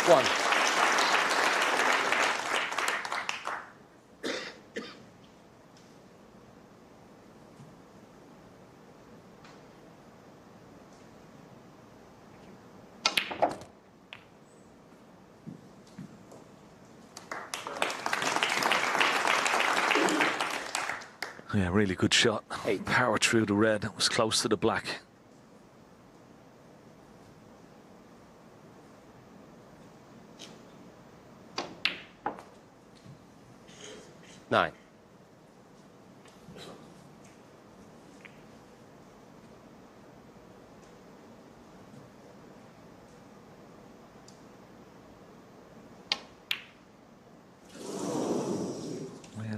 One. Yeah, really good shot. 8. Power through the red. It was close to the black. Nine.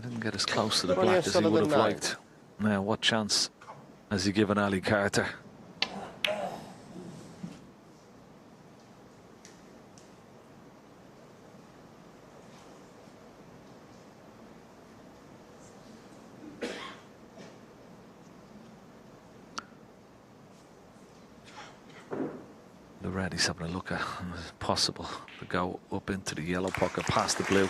Didn't get as close to the Ronnie black as he would have 9. liked. Now, what chance has he given Ali Carter? The red he's having a look at. It's possible to go up into the yellow pocket past the blue.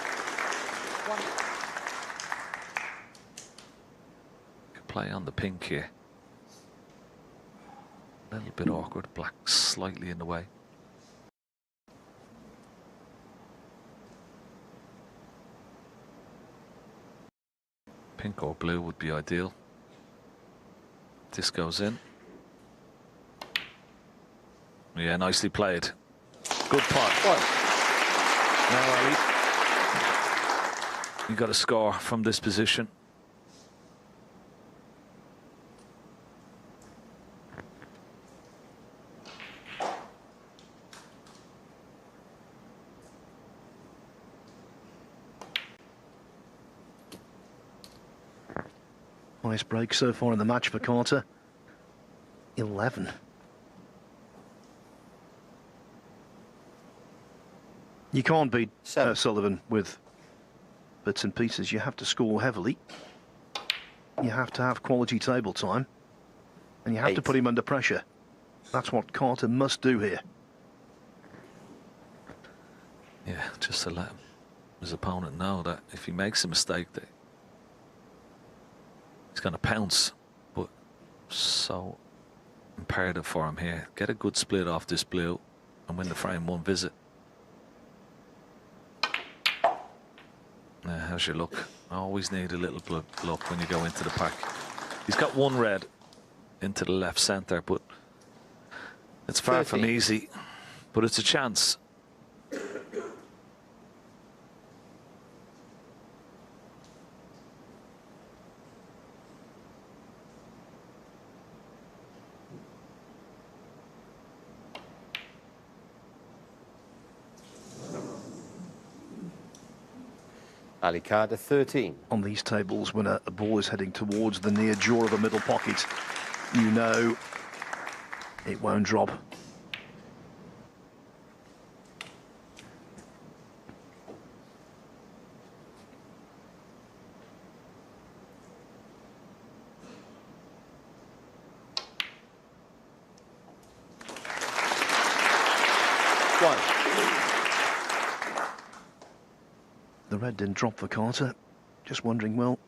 Play on the pink here. A little bit awkward. Black slightly in the way. Pink or blue would be ideal. This goes in. Yeah, nicely played. Good pot. Now, Ali, you got a score from this position. Nice break so far in the match for Carter. 11. You can't beat Sullivan with bits and pieces. You have to score heavily. You have to have quality table time. And you have 8. to put him under pressure. That's what Carter must do here. Yeah, just to let his opponent know that if he makes a mistake, that he's going to pounce. But so imperative for him here. Get a good split off this blue and win the frame one visit. Now, how's your luck? Always need a little luck when you go into the pack. He's got one red into the left centre, but it's far from easy. But it's a chance. Ali Carter 13. On these tables, when a ball is heading towards the near jaw of the middle pocket, you know it won't drop. The red didn't drop for Carter. Just wondering, well,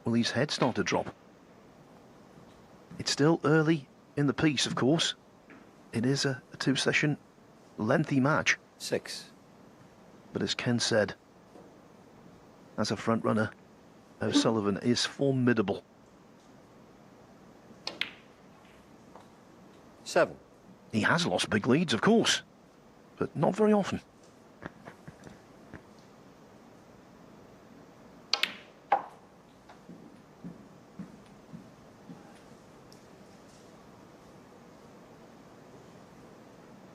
will his head start to drop? It's still early in the piece, of course. It is a two-session lengthy match. 6. But as Ken said, as a front runner, O'Sullivan is formidable. 7. He has lost big leads, of course, but not very often.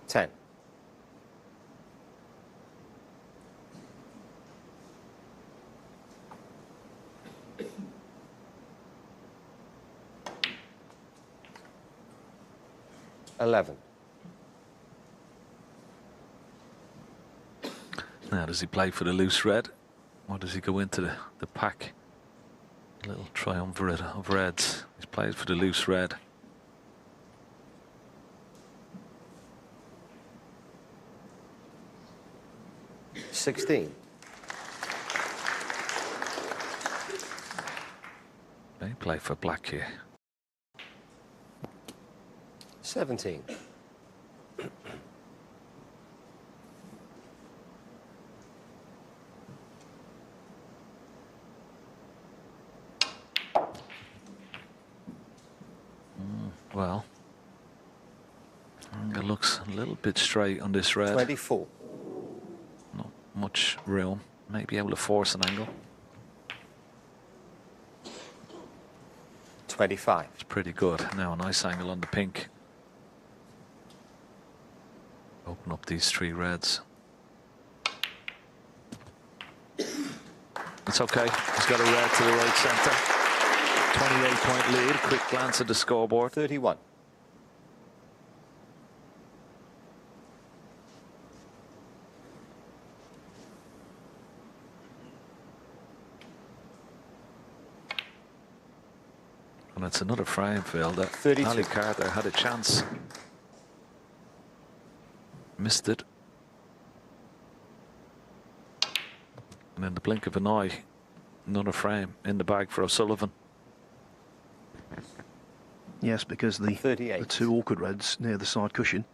Ten. $11. Now, does he play for the loose red, or does he go into the pack? A little triumvirate of reds. He's played for the loose red. 16. They play for black here. 17. Well, it looks a little bit straight on this red. 24. Not much room. Maybe able to force an angle. 25. It's pretty good. Now a nice angle on the pink. Open up these three reds. It's okay. He's got a red to the right centre. 28-point lead. Quick glance at the scoreboard. 31. And it's another frame, Phil, that 32. Ali Carter had a chance. Missed it. And in the blink of an eye, another frame in the bag for O'Sullivan. Yes, because the 38. two awkward reds near the side cushion,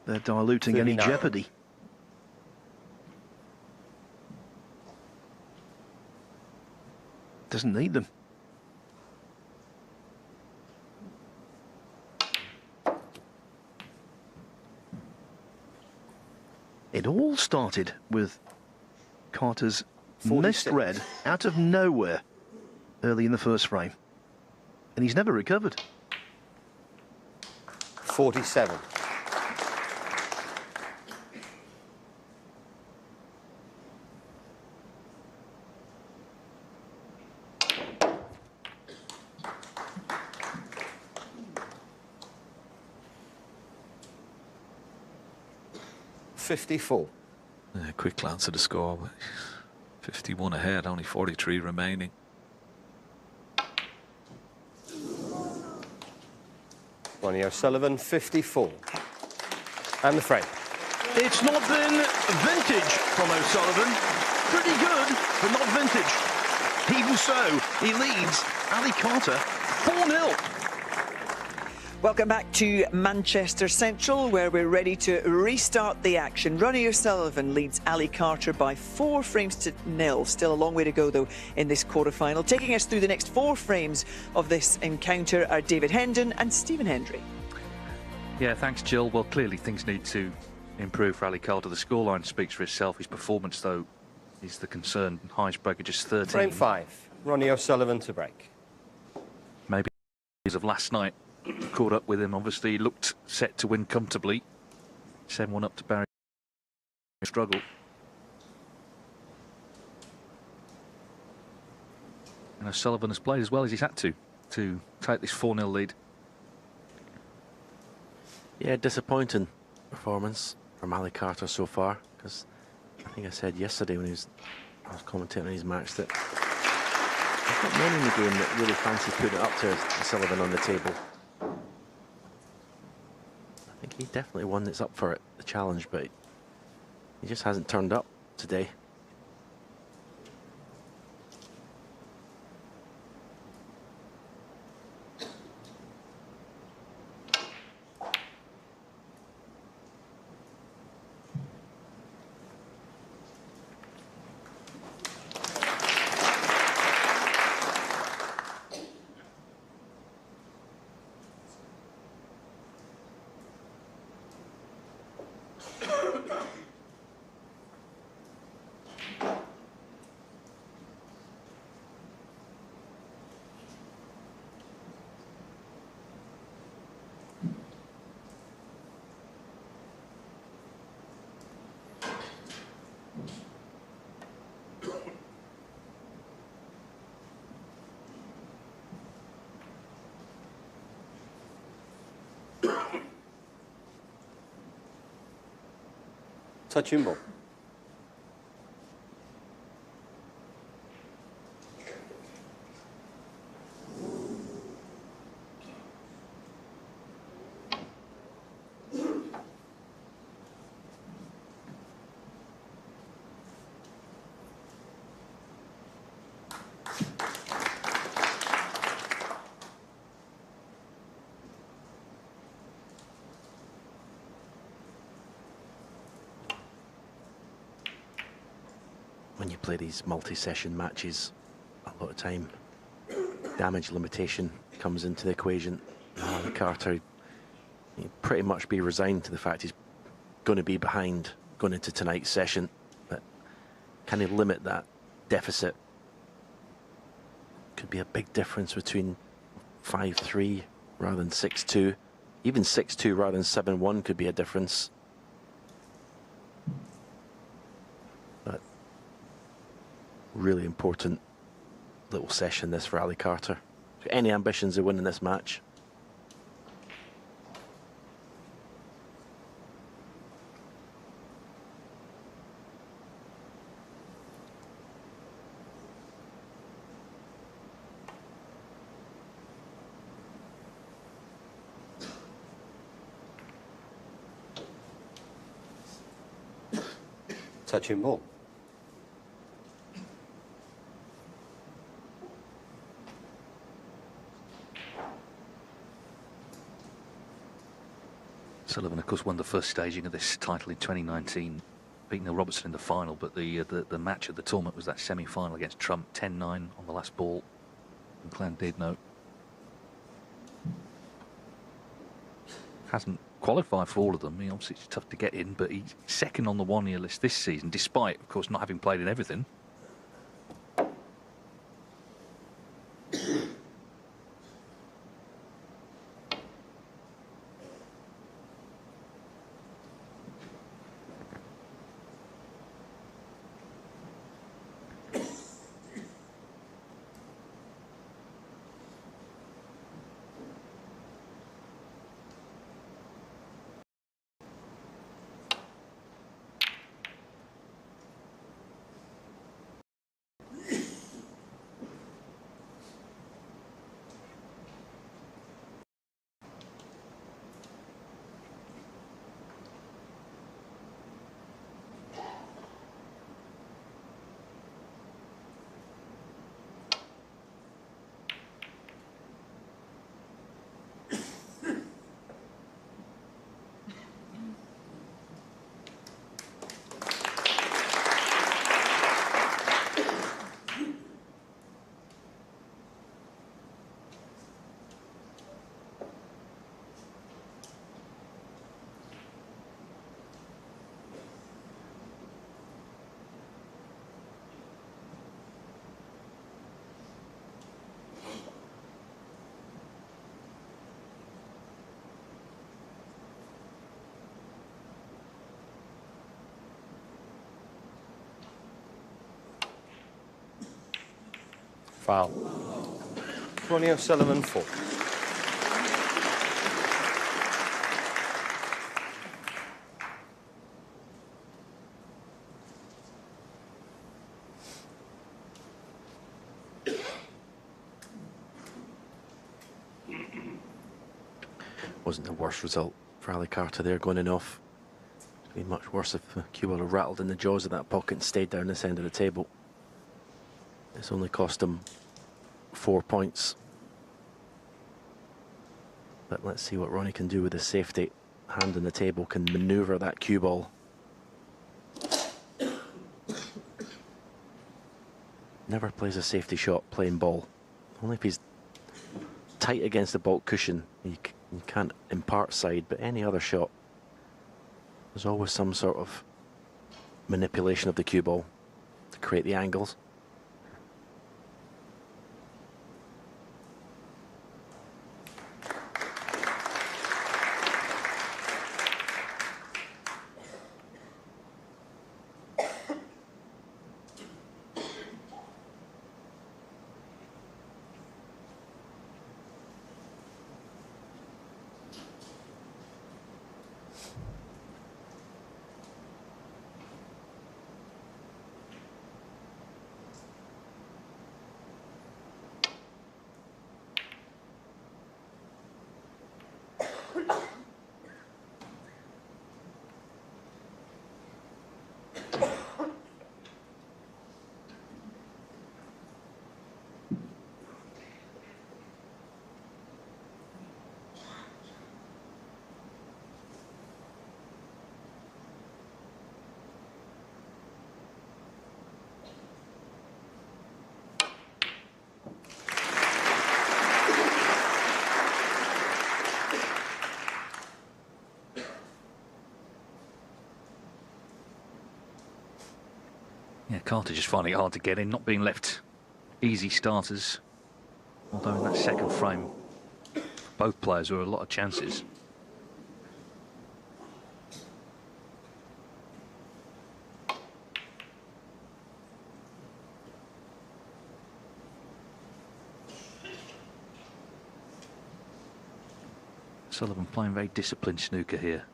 they're diluting 39. any jeopardy. Doesn't need them. It all started with Carter's 46. missed red out of nowhere early in the first frame. And he's never recovered. 47. $54. Yeah, quick glance at the score. But 51 ahead, only 43 remaining. Ronnie O'Sullivan, 54. And the frame. It's not been vintage from O'Sullivan. Pretty good, but not vintage. Even so, he leads Ali Carter 4-0. Welcome back to Manchester Central, where we're ready to restart the action. Ronnie O'Sullivan leads Ali Carter by 4 frames to 0. Still a long way to go, though, in this quarter-final. Taking us through the next 4 frames of this encounter are David Hendon and Stephen Hendry. Yeah, thanks, Jill. Well, clearly things need to improve for Ali Carter. The scoreline speaks for itself. His performance, though, is the concern. Highest break of just 13. Frame 5. Ronnie O'Sullivan to break. Maybe as of last night, caught up with him. Obviously, he looked set to win comfortably. 7-1 up to Barry. Struggle. And O'Sullivan has played as well as he's had to take this 4-0 lead. Yeah, disappointing performance from Ali Carter so far, because I think I said yesterday when I was commentating on his match that there's not many in the game that really fancy putting it up to O'Sullivan on the table. I think he's definitely one that's up for it, the challenge, but he just hasn't turned up today. Touch-in ball. when you play these multi-session matches, a lot of time damage limitation comes into the equation. Ali Carter, he'd pretty much be resigned to the fact he's going to be behind going into tonight's session, but can he limit that deficit? Could be a big difference between 5-3 rather than 6-2. Even 6-2 rather than 7-1 could be a difference. But really important little session this for Ali Carter. Any ambitions of winning this match? Touching ball. Sullivan, of course, won the first staging of this title in 2019, beating Neil Robertson in the final. But the match at the tournament was that semi-final against Trump, 10-9 on the last ball. And Clandidno hasn't qualified for all of them. I mean, obviously it's tough to get in, but he's second on the one-year list this season, despite, of course, not having played in everything. Foul. Ronnie O'Sullivan, 4. Wasn't the worst result for Ali Carter there, going in off. It'd be much worse if Cue had rattled in the jaws of that pocket and stayed down this end of the table. It's only cost him 4 points. But let's see what Ronnie can do with his safety. Hand on the table, can manoeuvre that cue ball. Never plays a safety shot playing ball. Only if he's tight against the baulk cushion, you can't impart side, but any other shot, there's always some sort of manipulation of the cue ball to create the angles. Yeah, Carter just finding it hard to get in, not being left easy starters. Although in that second frame, both players were a lot of chances. Sullivan playing very disciplined snooker here.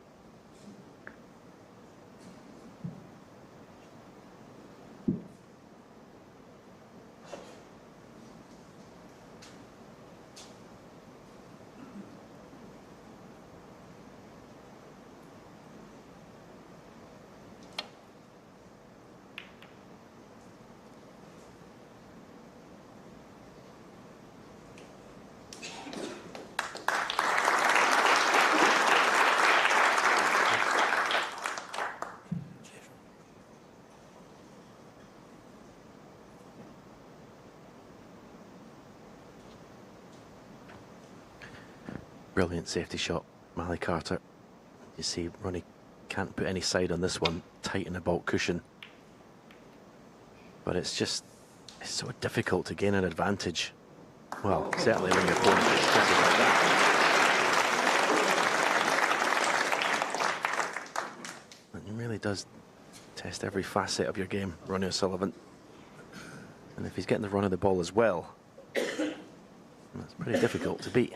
Brilliant safety shot, Mally Carter. You see, Ronnie can't put any side on this one, tight in the baulk cushion. But it's so difficult to gain an advantage. Well, certainly when your opponent is stresses like that. And it really does test every facet of your game, Ronnie O'Sullivan. And if he's getting the run of the ball as well, that's pretty difficult to beat.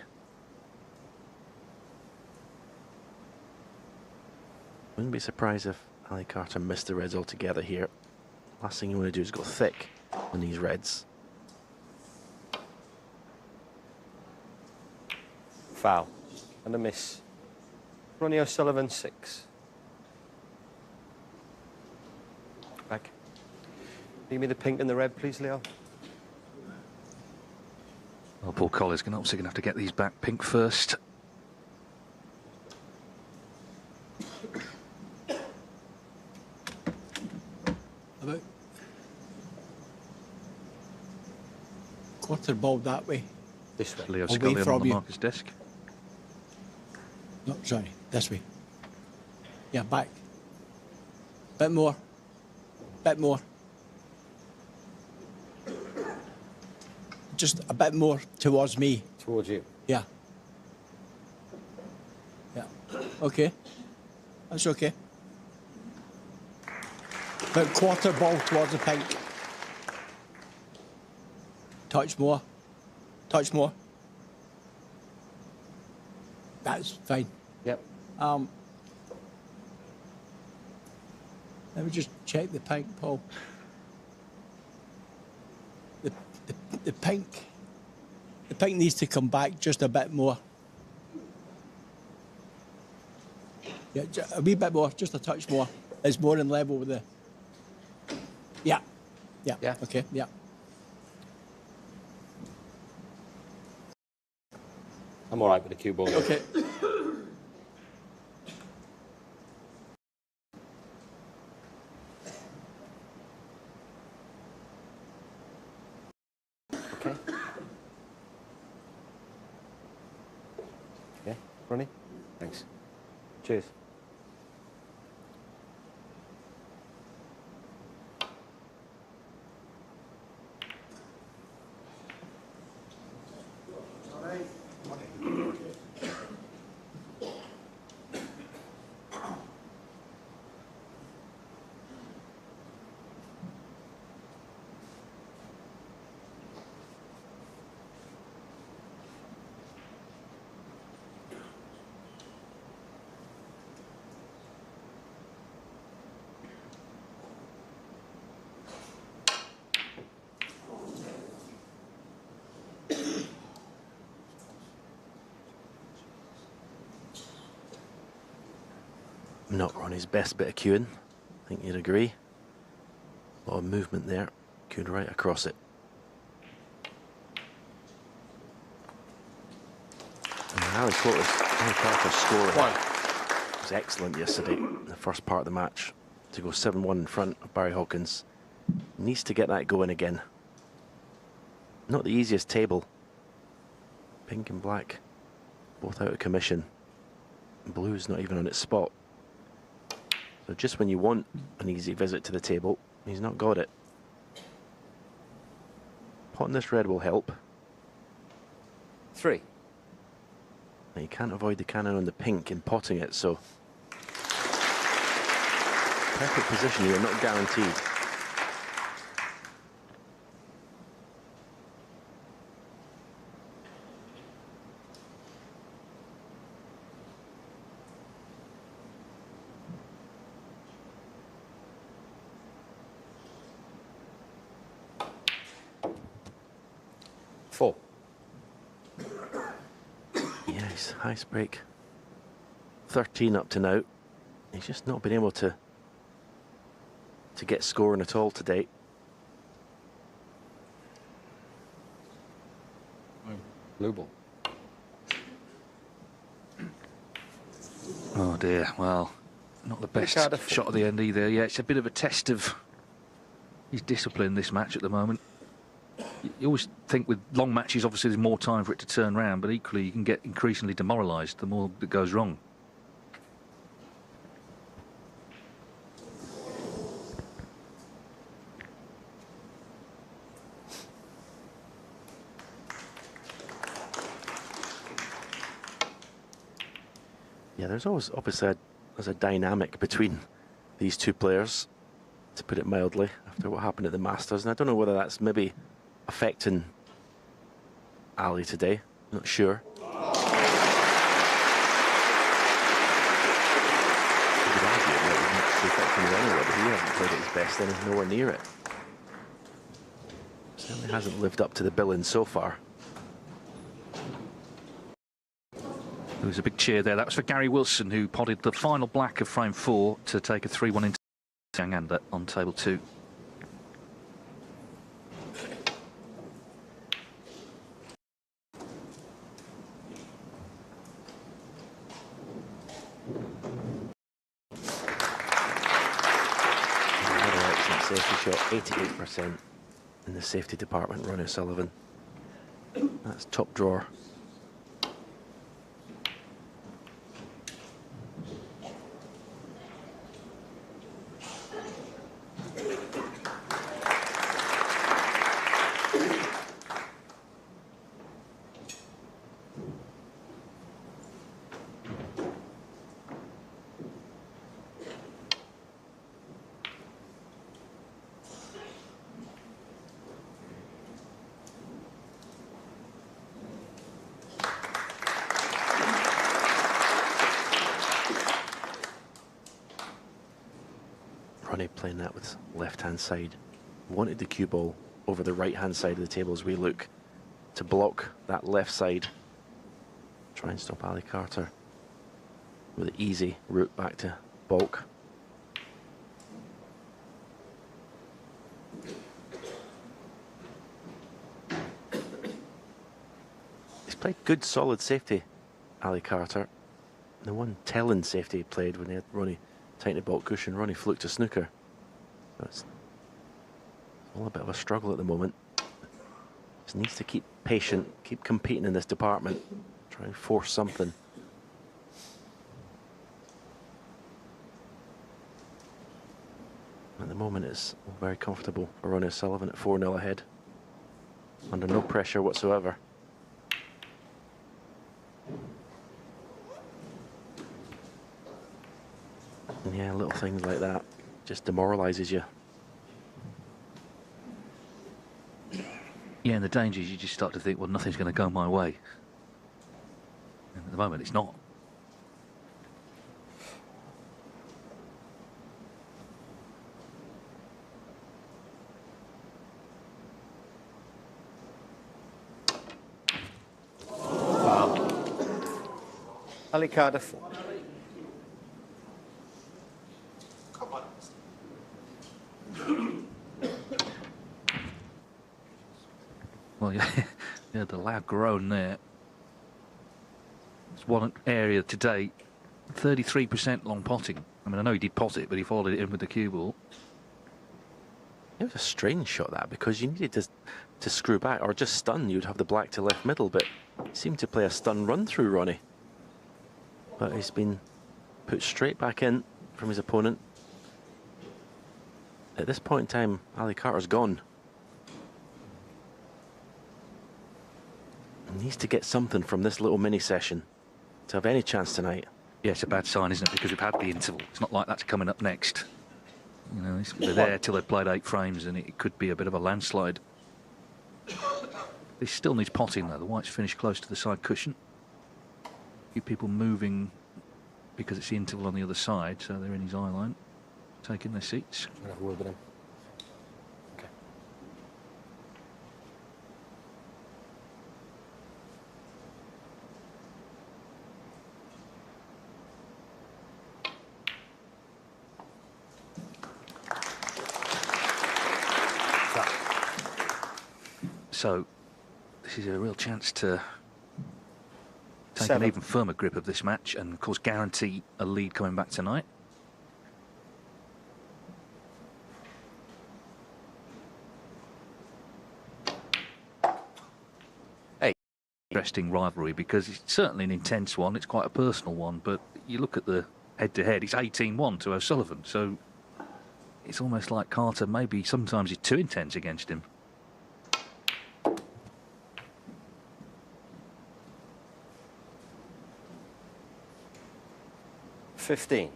Wouldn't be surprised if Ali Carter missed the reds altogether here. Last thing you want to do is go thick on these reds. Foul. And a miss. Ronnie O'Sullivan, 6. Back. Give me the pink and the red, please, Leo. Well, Paul Collins is obviously going to have to get these back. Pink first. About quarter ball that way. This way. Leo Away Scully on from the you. marker's desk. No, sorry, this way. Yeah, back. Bit more. Bit more. Just a bit more towards me. Towards you. Yeah. Yeah. Okay. That's okay. About quarter ball towards the pink. Touch more. Touch more. That's fine. Yep. Let me just check the pink, Paul. The pink needs to come back just a bit more. Yeah, a wee bit more, just a touch more. It's more in level with the. Yeah. Yeah. Yeah. Okay. Yeah. I'm all right with the cue ball. Okay. Okay. Yeah, Ronnie? Thanks. Cheers. Not Ronnie's best bit of cueing, I think you'd agree. A lot of movement there, cued right across it. And Ali Carter's score was excellent yesterday in the first part of the match. To go 7-1 in front of Barry Hawkins. Needs to get that going again. Not the easiest table. Pink and black, both out of commission. Blue's not even on its spot. So just when you want an easy visit to the table, he's not got it. Potting this red will help. 3. Now, you can't avoid the cannon on the pink in potting it, so perfect position here, not guaranteed. Yes, ice break. 13 up to now. He's just not been able to get scoring at all to date. Blue ball. Oh dear, well, not the best shot at the end either. Yeah, it's a bit of a test of his discipline, this match at the moment. You always think with long matches, obviously there's more time for it to turn round, but equally you can get increasingly demoralised the more that goes wrong. Yeah, there's always obviously there's a dynamic between these two players, to put it mildly, after what happened at the Masters, and I don't know whether that's maybe affecting Ali today. Not sure. You could argue it might be affecting Ronnie, but he hasn't played at his best and he's nowhere near it. Certainly hasn't lived up to the billing so far. There was a big cheer there. That was for Gary Wilson, who potted the final black of frame 4 to take a 3-1 into Yang on table 2. Another excellent safety shot, 88% in the safety department, Ronnie O'Sullivan. That's top drawer. Ronnie playing that with left-hand side. Wanted the cue ball over the right-hand side of the table as we look to block that left side. Try and stop Ali Carter with an easy route back to balk. He's played good, solid safety, Ali Carter. The one telling safety he played when he had Ronnie tighten the baulk cushion, Ronnie fluked to snooker. So it's all a bit of a struggle at the moment. Just needs to keep patient, keep competing in this department, try and force something. At the moment it's very comfortable for Ronnie O'Sullivan at 4-0 ahead, under no pressure whatsoever. And yeah, little things like that just demoralises you. Yeah, and the danger is you just start to think, well, nothing's going to go my way. And at the moment, it's not. Ali Carter 4. Well, yeah, yeah, the loud groan there. It's one area today, 33% long potting. I mean, I know he did pot it, but he followed it in with the cue ball. It was a strange shot, that, because you needed to screw back or just stun. You'd have the black to left middle, but he seemed to play a stun run through Ronnie. But he's been put straight back in from his opponent. At this point in time, Ali Carter's gone. needs to get something from this little mini session to have any chance tonight. Yeah, it's a bad sign, isn't it? Because we've had the interval. It's not like that's coming up next. You know, they're there till they've played 8 frames, and it could be a bit of a landslide. This still needs potting, though. The white's finished close to the side cushion. A few people moving because it's the interval on the other side, so they're in his eye line, taking their seats. I'm gonna have a word with him. Okay. So this is a real chance to take 7. an even firmer grip of this match and, of course, guarantee a lead coming back tonight. Hey. Interesting rivalry, because it's certainly an intense one. It's quite a personal one, but you look at the head-to-head, it's 18-1 to O'Sullivan, so it's almost like Carter maybe sometimes is too intense against him. 15.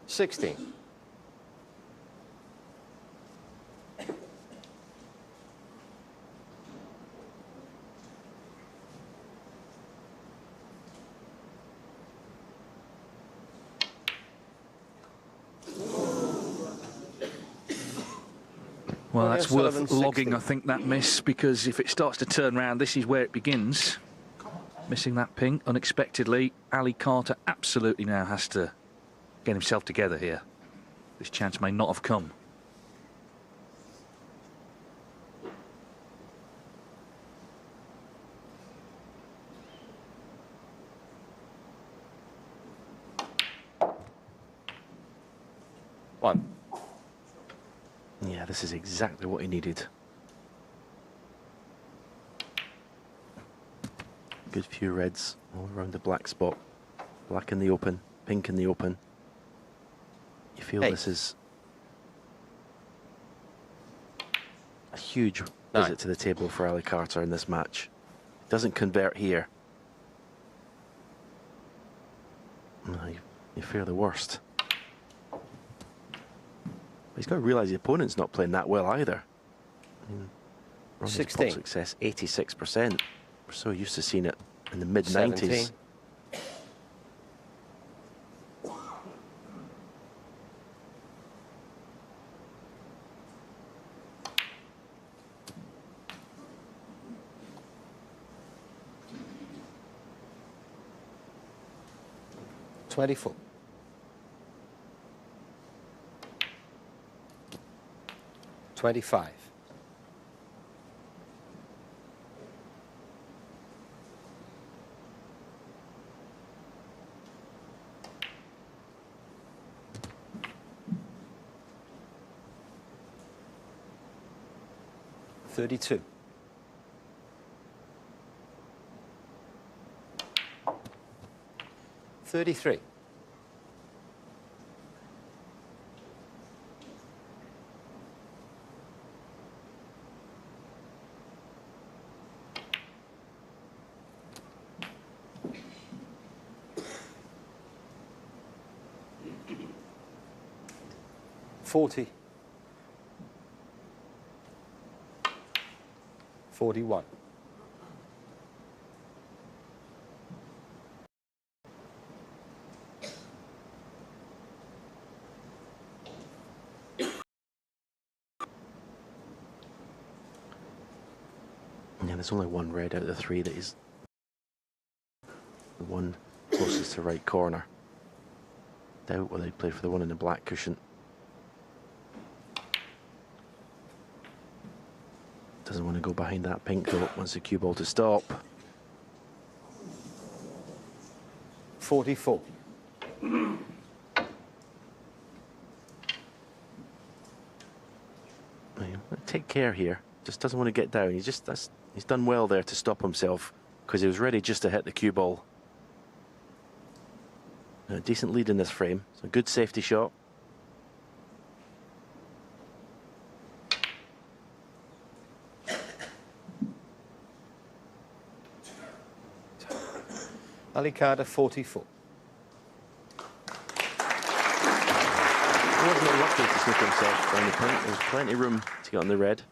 16. Well, that's worth O'Sullivan, logging, 60. I think, that miss, because if it starts to turn round, this is where it begins. Missing that ping unexpectedly. Ali Carter absolutely now has to get himself together here. This chance may not have come. One. Yeah, this is exactly what he needed. Good few reds all around the black spot. Black in the open, pink in the open. You feel 8. this is a huge 9. visit to the table for Ali Carter in this match. Doesn't convert here. No, you fear the worst. But he's got to realise the opponent's not playing that well either. I mean, Ronnie's 16. pot success, 86%. We're so used to seeing it in the mid-90s. 17. $24. 25. 32. 33. 40. 41. 'Cause there's only one red out of the 3 that is the one closest to right corner. Doubt whether he played for the one in the black cushion. Doesn't want to go behind that pink though, wants the cue ball to stop. 44. Take care here. Just doesn't want to get down. He's done well there to stop himself because he was ready just to hit the cue ball. A decent lead in this frame. It's a good safety shot. Ali Carter, 44. He wasn't unlucky to slip himself down the point. There was plenty of room to get on the red.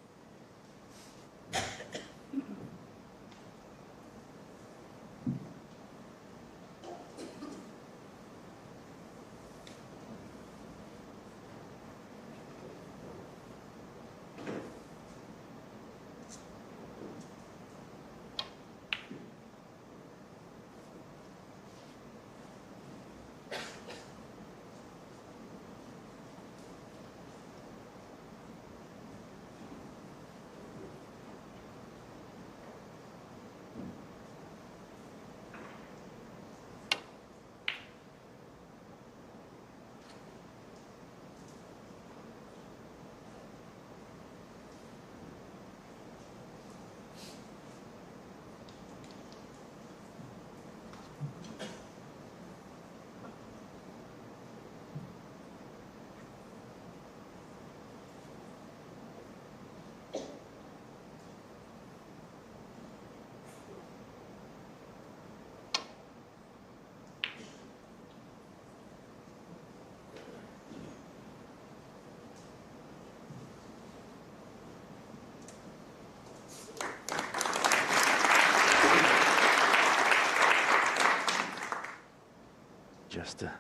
Just the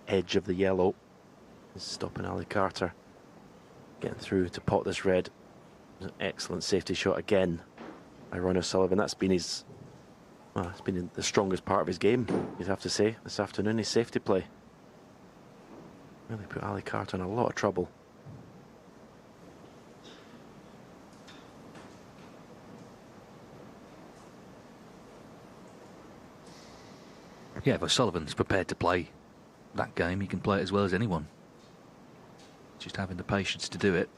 edge of the yellow is stopping Ali Carter getting through to pot this red. An excellent safety shot again by Ronnie O'Sullivan. That's been his, well, it's been the strongest part of his game, you'd have to say, this afternoon. His safety play really put Ali Carter in a lot of trouble. Yeah, if O'Sullivan's prepared to play that game, he can play it as well as anyone. Just having the patience to do it.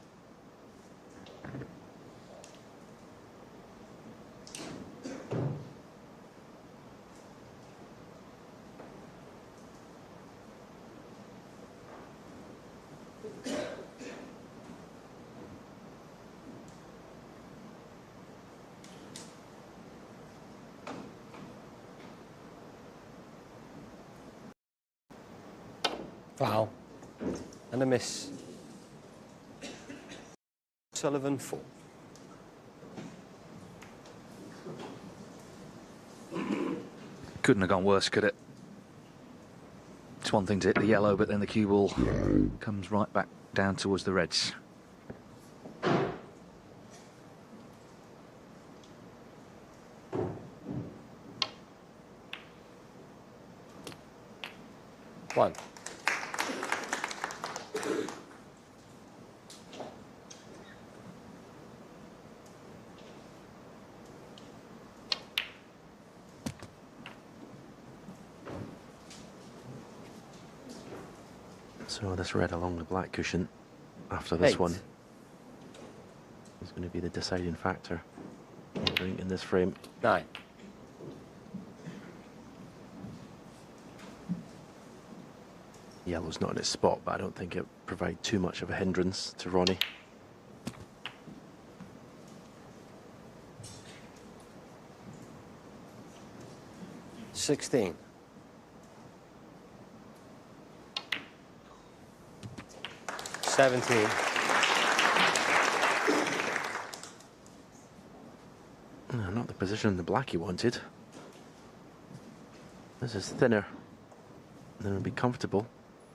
Foul. And a miss. Sullivan, 4. Couldn't have gone worse, could it? It's one thing to hit the yellow, but then the cue ball comes right back down towards the reds. One. So this red along the black cushion after this 8. one is going to be the deciding factor in this frame. 9. Yellow's not in its spot, but I don't think it provides too much of a hindrance to Ronnie. $16. 17. No, not the position the black he wanted. This is thinner, and then it'll be comfortable.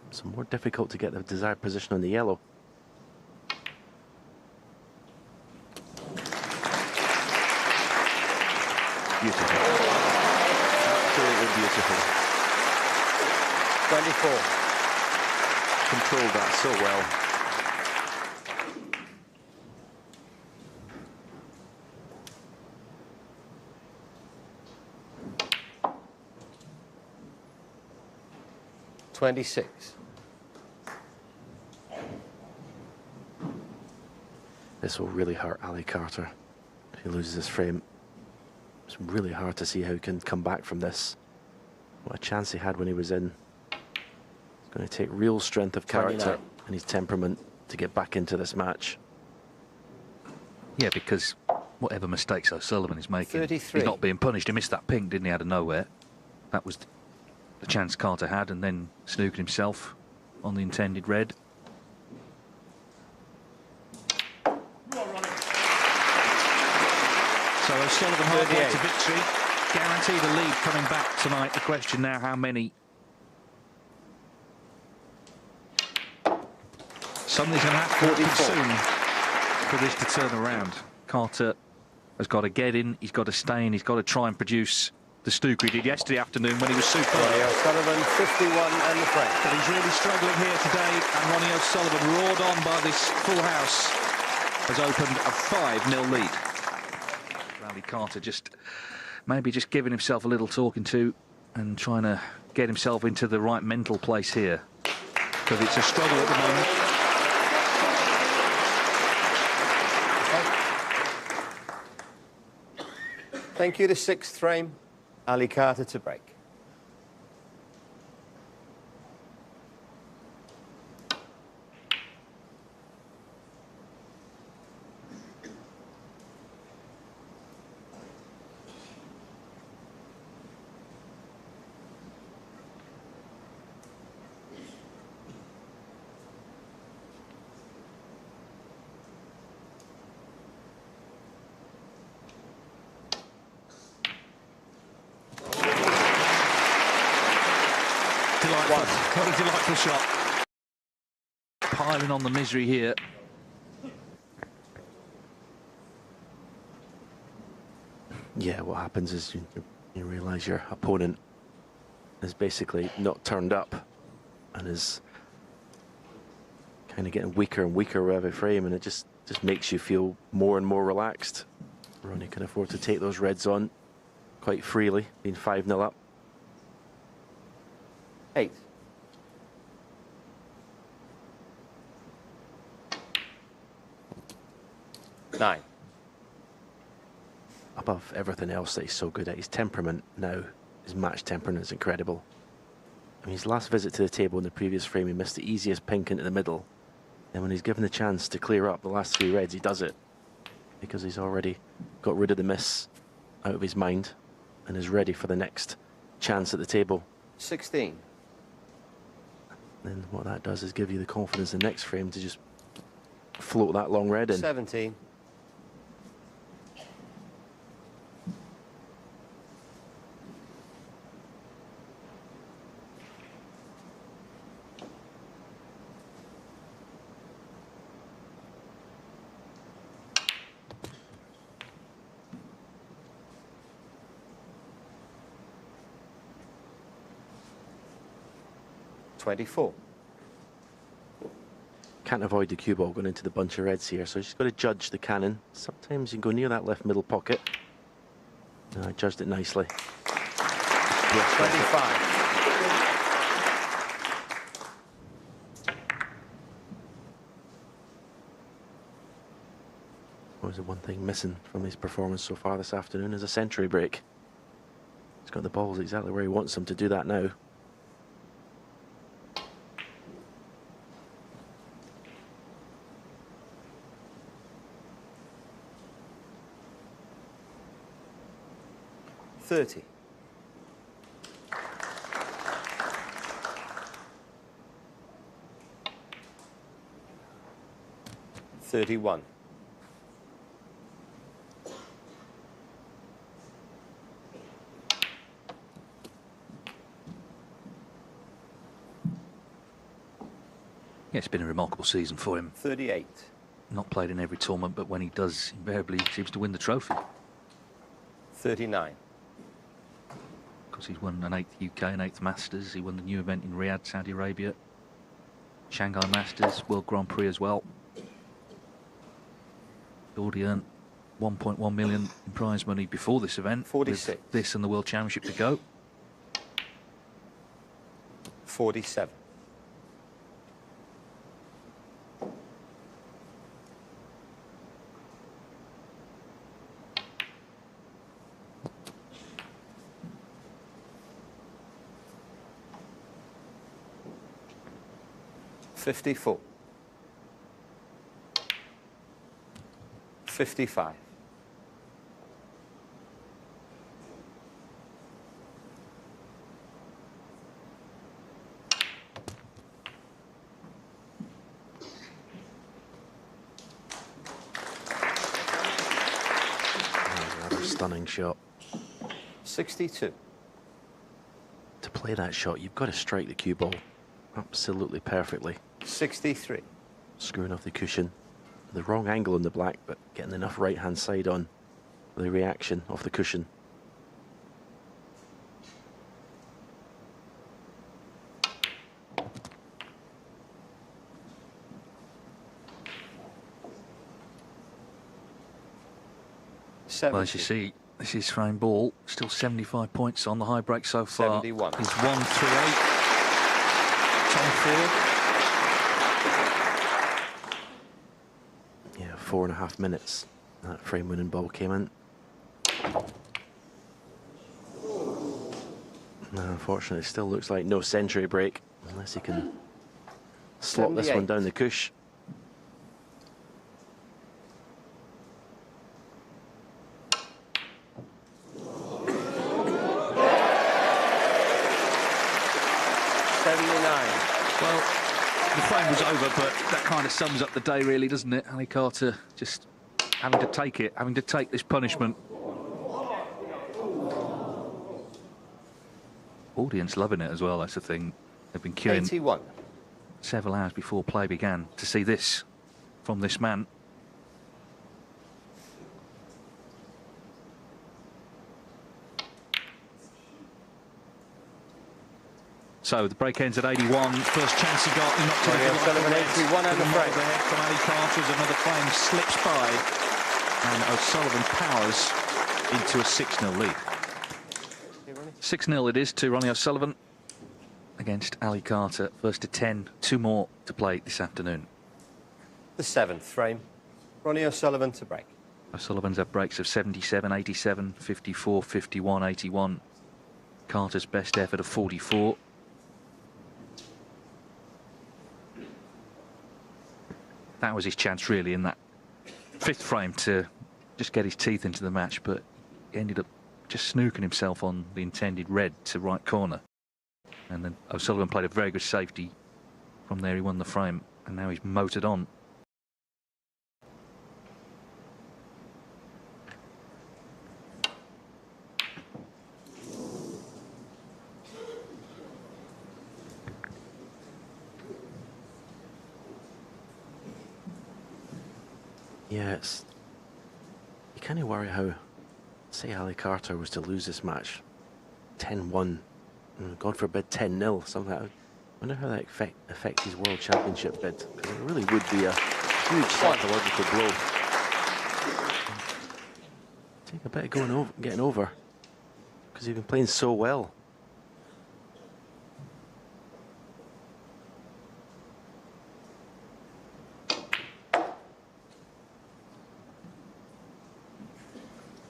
So more difficult to get the desired position on the yellow. Beautiful. Absolutely beautiful. 24. Controlled that so well. $26. This will really hurt Ali Carter if he loses this frame. It's really hard to see how he can come back from this. What a chance he had when he was in. It's going to take real strength of character 29. and his temperament to get back into this match. Yeah, because whatever mistakes O'Sullivan is making, 33. he's not being punished. He missed that pink, didn't he, out of nowhere? That was the chance Carter had, and then Snooker himself on the intended red. So O'Sullivan halfway to victory, guaranteed a lead coming back tonight. The question now, how many? Something's going to have to happen soon for this to turn around. Carter has got to get in, he's got to stay in, he's got to try and produce the Snooker he did yesterday afternoon when he was superb. Ronnie O'Sullivan, 51 and the frame. But he's really struggling here today, and Ronnie O'Sullivan, roared on by this full house, has opened a 5-0 lead. Ali Carter maybe just giving himself a little talking to and trying to get himself into the right mental place here, because it's a struggle at the moment. Thank you. The 6th frame, Ali Carter to break. What a delightful shot. Piling on the misery here. Yeah, what happens is you realise your opponent is basically not turned up and is kind of getting weaker and weaker with every frame, and it just makes you feel more and more relaxed. Ronnie can afford to take those reds on quite freely, being 5-0 up. 8. Nine. Above everything else that he's so good at, his temperament now, his match temperament is incredible. I mean, his last visit to the table in the previous frame, he missed the easiest pink into the middle. And when he's given the chance to clear up the last 3 reds, he does it. Because he's already got rid of the miss out of his mind and is ready for the next chance at the table. 16. Then what that does is give you the confidence in the next frame to just float that long red in. 17. Can't avoid the cue ball going into the bunch of reds here, so she's got to judge the cannon. Sometimes you can go near that left middle pocket. I judged it nicely. Yes, 25. What was the one thing missing from his performance so far this afternoon is a century break. He's got the balls exactly where he wants them to do that now. $30. 31. Yeah, it's been a remarkable season for him. 38. Not played in every tournament, but when he does, invariably he seems to win the trophy. 39. Because he's won an 8th UK and 8th Masters. He won the new event in Riyadh, Saudi Arabia. Shanghai Masters, World Grand Prix as well. He already earned 1.1 million in prize money before this event. 46. With this and the World Championship to go. 47. $54. 55. stunning shot. 62. To play that shot, you've got to strike the cue ball absolutely perfectly. 63. Screwing off the cushion. The wrong angle on the black, but getting enough right-hand side on the reaction off the cushion. Well, as you see, this is frame ball. Still 75 points on the high break so far. 71. He's 138. Tom Ford. Yeah, 4.5 minutes. That frame-winning ball came in. Now, unfortunately, it still looks like no century break unless he can slot this one 78. down the cush. Well, the frame was over, but that kind of sums up the day, really, doesn't it? Ali Carter just having to take it, having to take this punishment. Audience loving it as well, that's the thing. They've been queuing 81. several hours before play began to see this from this man. So the break ends at 81. First chance he got, he knocked it Ronnie O'Sullivan, 81 on the frame. Overhead from Ali Carter as another frame slips by, and O'Sullivan powers into a 6-0 lead. 6-0 it is to Ronnie O'Sullivan against Ali Carter. First to 10, 2 more to play this afternoon. The 7th frame. Ronnie O'Sullivan to break. O'Sullivan's had breaks of 77, 87, 54, 51, 81. Carter's best effort of 44. That was his chance, really, in that 5th frame to just get his teeth into the match, but he ended up just snooking himself on the intended red to right corner. And then O'Sullivan played a very good safety. From there he won the frame, and now he's motored on. Yeah, it's... You kind of worry how, say Ali Carter was to lose this match, 10-1, God forbid 10-0, something like that. I wonder how that affects his World Championship bid, because it really would be a huge psychological blow. Take a bit of getting over, because he's been playing so well.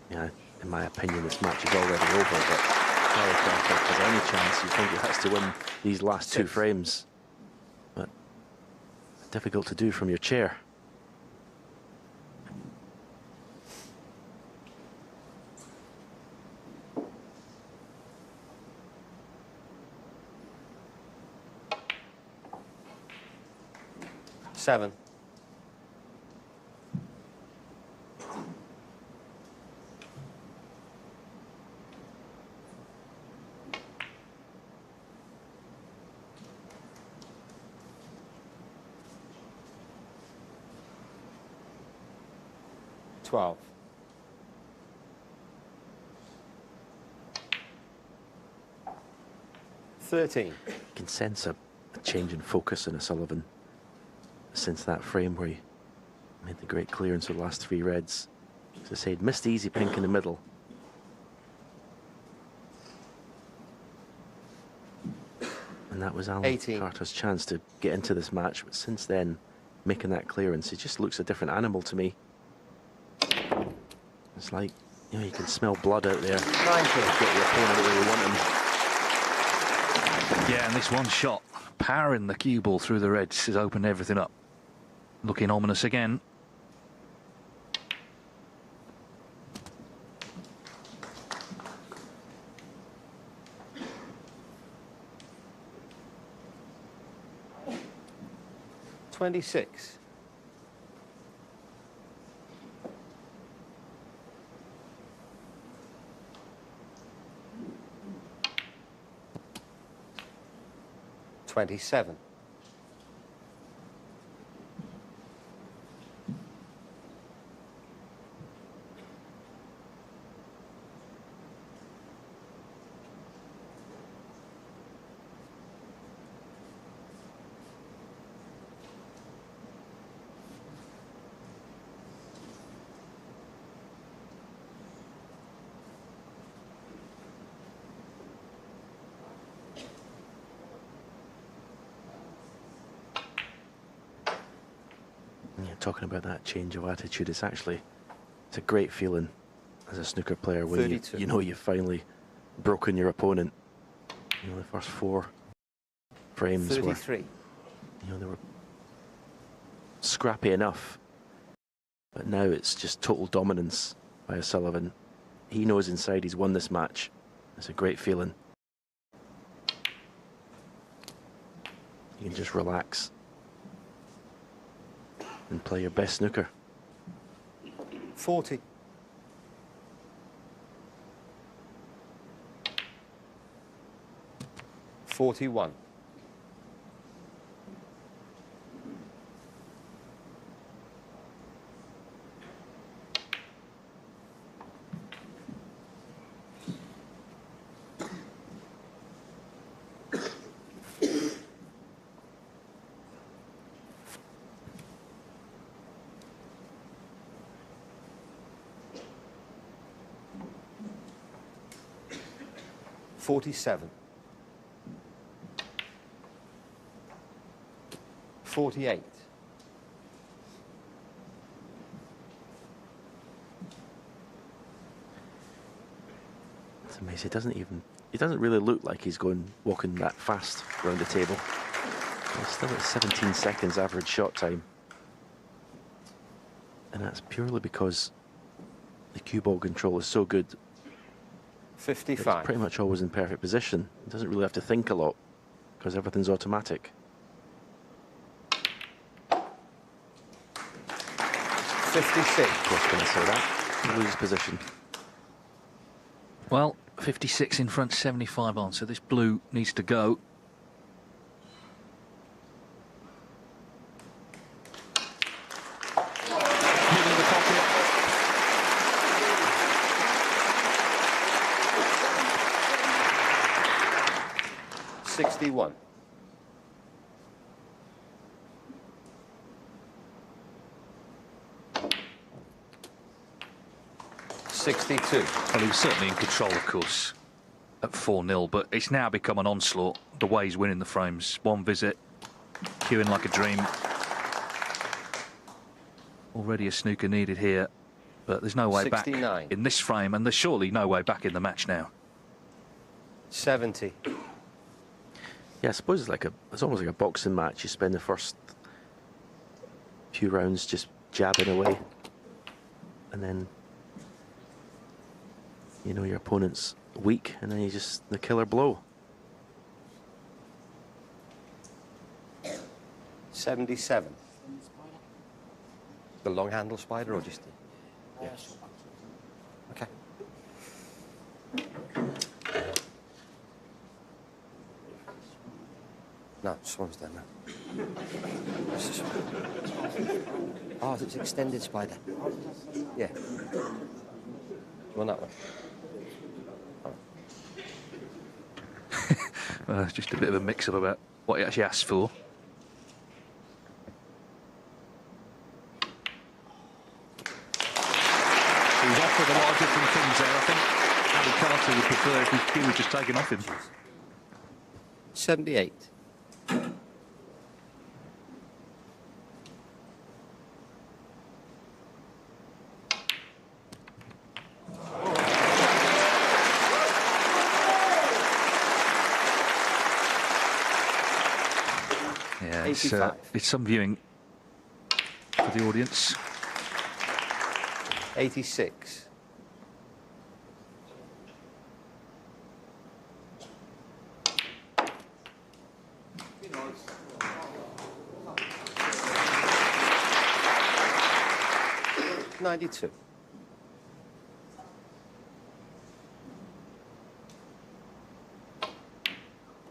Yeah, in my opinion, this match is already over, but Ali Carter, if there's any chance, you think he has to win these last 2 frames. But difficult to do from your chair. Seven. $12. 13. You can sense a change in focus in O'Sullivan since that frame where he made the great clearance with the last 3 reds. As I said, missed the easy pink in the middle. And that was Ali 18. Carter's chance to get into this match. But since then, making that clearance, he just looks a different animal to me. It's like, you know, you can smell blood out there. 19. Get your opponent where you want him. Yeah, and this one shot, powering the cue ball through the reds, has opened everything up. Looking ominous again. $26. 27. Yeah, talking about that change of attitude, it's a great feeling as a snooker player when you know you've finally broken your opponent. You know, the first 4 frames 33. they were scrappy enough, but now it's just total dominance by O'Sullivan. He knows inside he's won this match. It's a great feeling. You can just relax and play your best snooker. 40. $41. $47. 48. It's amazing. He doesn't really look like he's walking that fast around the table. He's still at 17 seconds average shot time. And that's purely because the cue ball control is so good. 55. It's pretty much always in perfect position. He doesn't really have to think a lot because everything's automatic. 56. Of course, going to say that. He loses position. Well, 56 in front, 75 on, so this blue needs to go. Middle of the pocket. $61. 62. Well, he was certainly in control, of course, at 4-0, but it's now become an onslaught, the way he's winning the frames. One visit, queuing like a dream. Already a snooker needed here, but there's no way 69. back in this frame, and there's surely no way back in the match now. 70. Yeah, I suppose it's almost like a boxing match. You spend the first few rounds just jabbing away, and then you know your opponent's weak, and then the killer blow. 77. The long handle spider or just yeah. Okay. No, this one's done now. What's this one? Oh, it's extended spider. Yeah. You want that one? It's just a bit of a mix-up about what he actually asked for. He's offered a lot of different things there. I think Ali Carter would prefer if his cue was just taken off him. 78. Yeah, it's some viewing for the audience. 86. $92.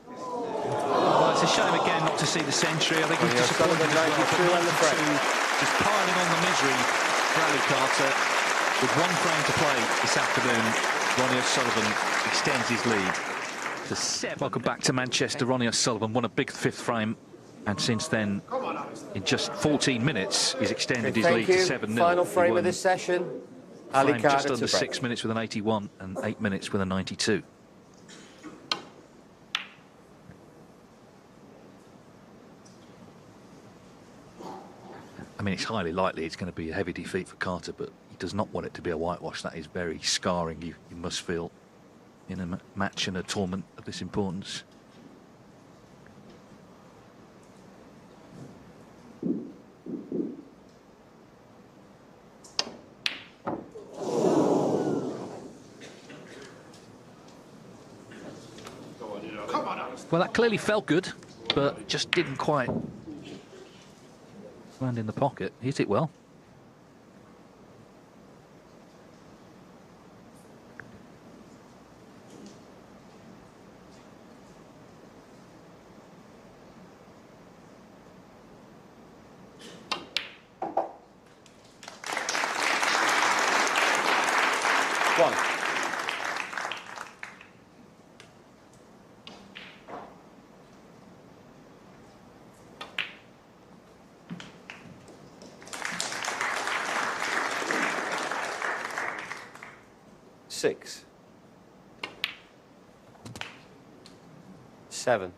Well, it's a shame it century. I think he's Ronnie disappointed as well. 92 But on the frame. 92, just piling on the misery for Ali Carter. With 1 frame to play this afternoon, Ronnie O'Sullivan extends his lead to 7. Welcome back to Manchester. Ronnie O'Sullivan won a big 5th frame, and since then, in just 14 minutes, he's extended his lead to 7-0. Final frame of this session. Ali Carter just to under break. 6 minutes with an 81 and 8 minutes with a 92. I mean, it's highly likely it's going to be a heavy defeat for Carter, but he does not want it to be a whitewash. That is very scarring, you must feel, in a match and a tournament of this importance. Well, that clearly felt good, but just didn't quite land in the pocket. Hit it well. One. Six. 7.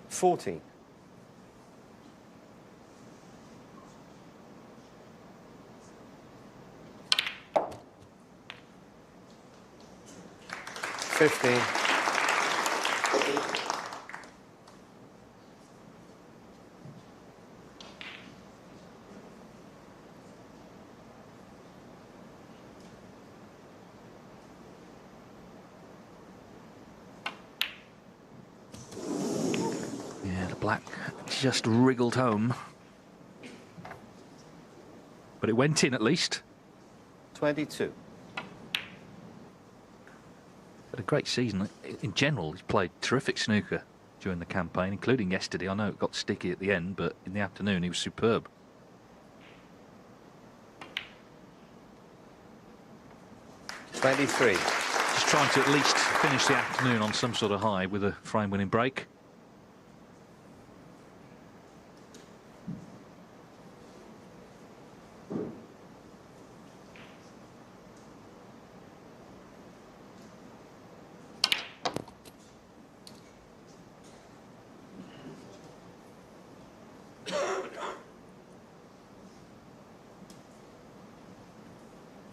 $14. 15. Yeah, the black just wriggled home. But it went in at least. 22. Had a great season. In general, he's played terrific snooker during the campaign, including yesterday. I know it got sticky at the end, but in the afternoon he was superb. $23. Just trying to at least finish the afternoon on some sort of high with a frame-winning break.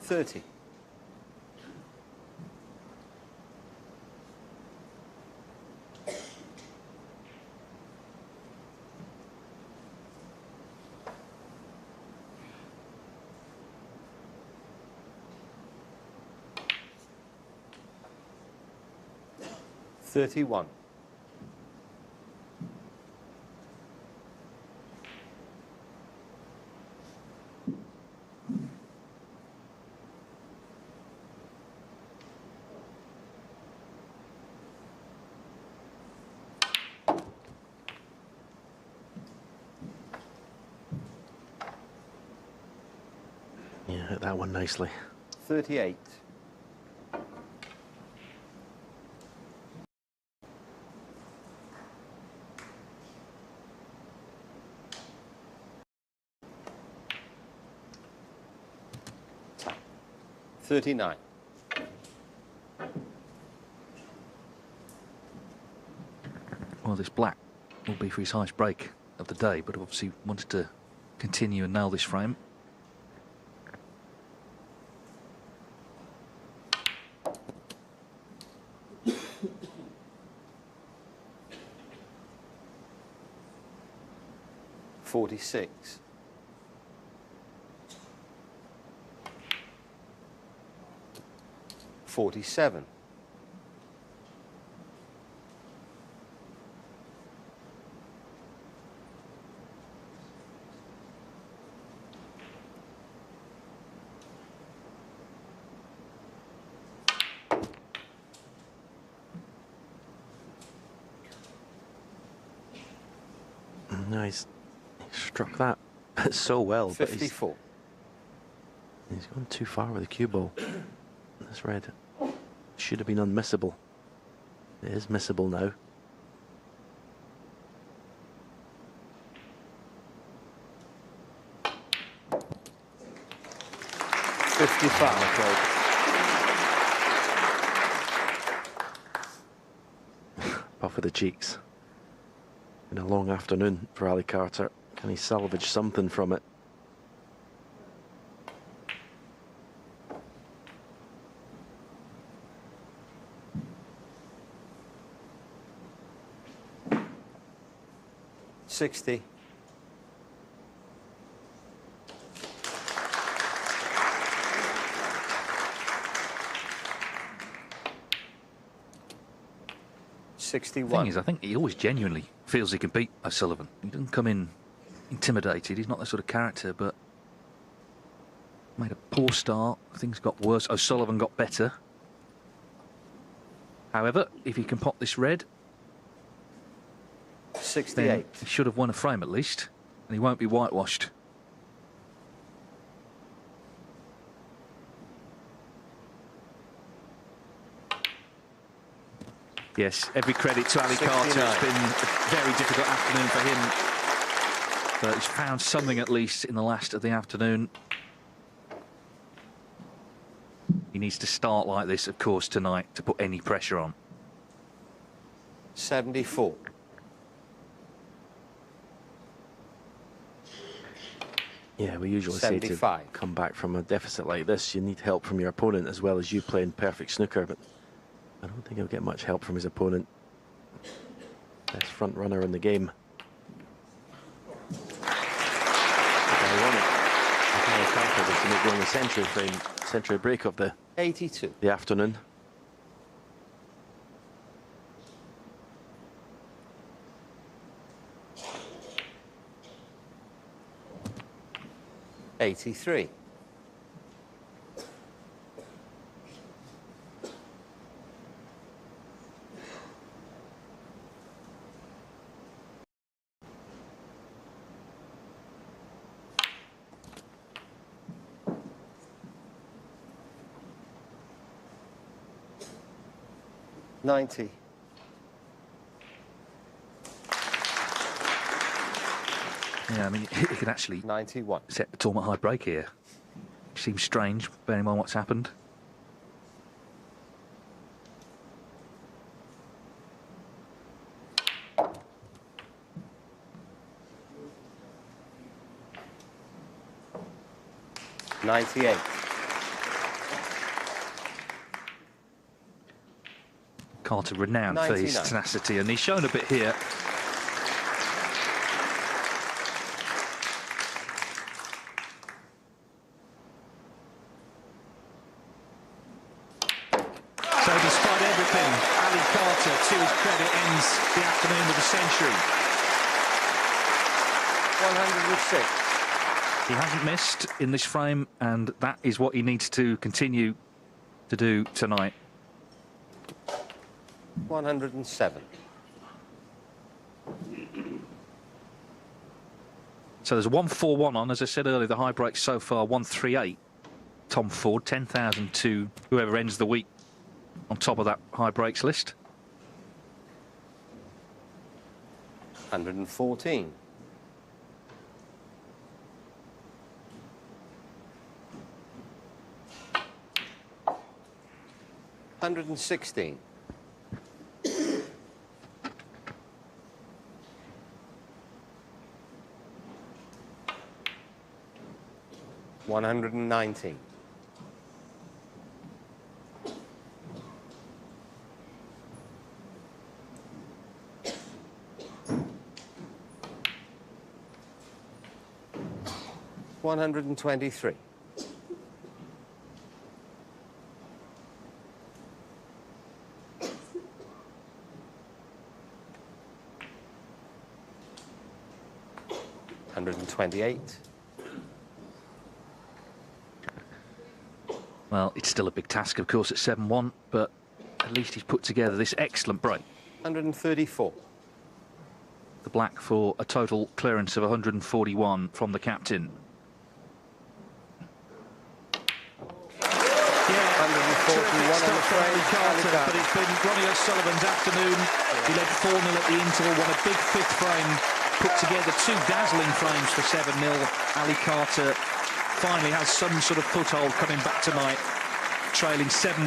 $30. $31. Yeah, hit that one nicely. 38. $39. Well, this black will be for his highest break of the day, but obviously wanted to continue and nail this frame. $46. 47. No, he struck that so well. 54. But he's gone too far with the cue ball. This red should have been unmissable. It is missable now. Puff of the cheeks. In a long afternoon for Ali Carter. Can he salvage something from it? $60. The thing is, I think he always genuinely feels he can beat O'Sullivan. He doesn't come in intimidated. He's not that sort of character, but made a poor start. Things got worse. O'Sullivan got better. However, if he can pop this red, 68. he should have won a frame at least, and he won't be whitewashed. Yes, every credit to Ali Carter. It's been a very difficult afternoon for him, but he's found something at least in the last of the afternoon. He needs to start like this, of course, tonight to put any pressure on. 74. Yeah, we usually say to come back from a deficit like this, you need help from your opponent as well as you playing perfect snooker, but I don't think he'll get much help from his opponent. Best front runner in the game. Ironic. Ali Carter was to make one the century break of the 82. The afternoon. $83. $90. Yeah, I mean, he could actually 91. set the tournament high break here. Seems strange, bearing in mind what's happened. $98. Carter renowned for his 99. tenacity, and he's shown a bit here. So despite everything, Ali Carter, to his credit, ends the afternoon with a century. 106. He hasn't missed in this frame, and that is what he needs to continue to do tonight. 107. So there's a 1-4-1 on. As I said earlier, the high break so far 138. Tom Ford, 10,000 to whoever ends the week on top of that high breaks list. 114. 116. 119. 123. 128. Well, it's still a big task, of course, at 7-1, but at least he's put together this excellent break. 134. The black for a total clearance of 141 from the captain. Terrific stuff for Ali Carter, but it's been Ronnie O'Sullivan's afternoon. He led 4-0 at the interval, won a big fifth frame, put together 2 dazzling frames for 7-0. Ali Carter finally has some sort of foothold coming back tonight, trailing 7-1.